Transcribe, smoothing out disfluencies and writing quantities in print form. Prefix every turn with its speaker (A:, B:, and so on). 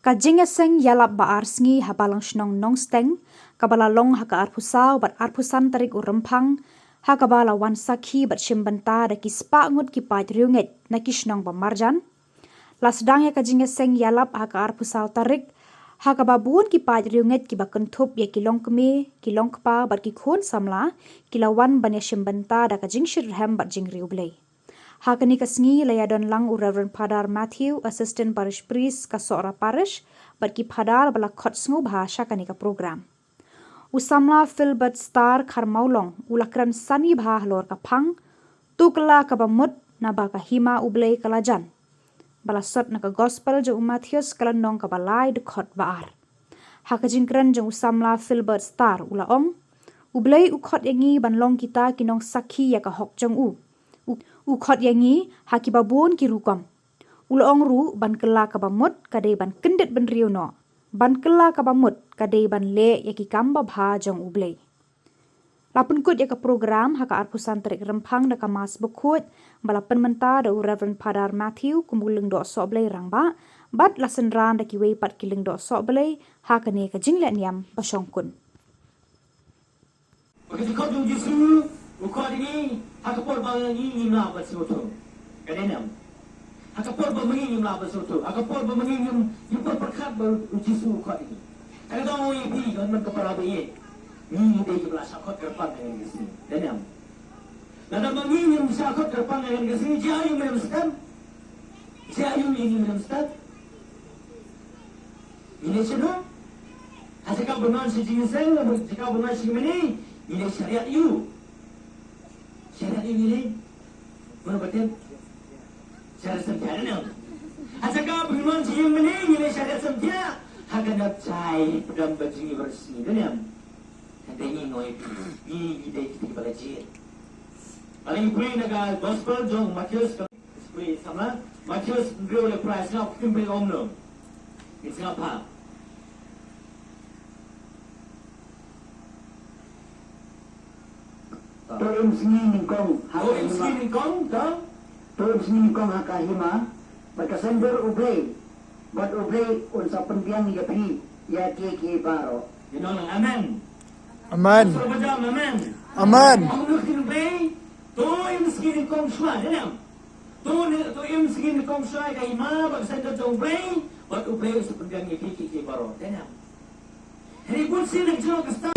A: Kajingeseng yalap ba arsngi habalang shnong Nongsteng, kabalalong haka arpusau bat arpusan tarik urempang, hakabala wan sakhi bat shimbanta da kispa ngut ki Paidriewngeit na kishnong ba marjan. Lasdang ya kajingeseng yalap haka arpusau tarik, hakababun ki Paidriewngeit ki bakentup ya kilong keme, kilong kpa bat ki khon Samla, kilawan ban ya shimbanta da kajingshir hem bat jingriu blay. Hakani kasngi layadon lang u Reverend Padar Matthew, Assistant Parish Priest kasora parish, bat ki padar bala khot sngu bahasa kani ka program. Usamla Filbertstar karmaulong ulakran sani bah lor kapang, tukla kabamut na baka hima ublay kalajan. Bala sot na ka gospel jeng Matthews kalandong kabalay de khot baar. Hakajingkran jeng usamla Filbertstar ulaong, ublay ukhot yangi banlong kita kinong sakhi ya ka hok jeng ukhot yangi hakibabun ki rukam. Ulaong ru ban kela kabamut kadai ban kendet ban riu no. Ban kela kabamut kadai ban le yaki kamba bha jong ublay. Lapun kut yaka program haka arpusan tarik rempang da kamas bukut balapan menta da u Reverend Padar Matthew kumbuleng do sok blay rangba bat lasen ran da kiwei pat kileng do sok blay haka ne ka jinglet niam pasyongkun.
B: Ukod ini hakapor bangi ngimla basuto. Kadenam. Hakapor bangi ngimla basuto. Hakapor bangi ngim yupor perkat ber ujisu ukod ini. Kalau dong yang pi kan kepala bayi. Ni dia jumlah sakot kerpan dengan gisi. Kadenam. Nada bangi ngim sakot kerpan dengan gisi jayu memstan. Jayu ini memstan. Ini sudah. Asal benar sejingiseng, jika benar segini, ini syariat you. Syariat ini mana betul? Syariat sempia ni. Asal beriman sih ini syariat sempia. Hakan nak cai pedam bajingi bersih kan ya? Nanti ini noi ini ide kita belajar. Paling pui naga gospel jong Matthews pui sama Matthews beliau le price nak kimpel omno. Ini siapa?
C: Toim sini kong haka hima berkasender ublay buat ublay unsa pendiang ya pi ya ki baro
B: Amen.
D: Aman.
B: Amen.
D: Aman.
B: Toim sini kong shwa denam. Toim sini kong shwa ka hima berkasender ublay buat ublay unsa pendiang ya ki baro denam. Hari pun sini jauh kestan.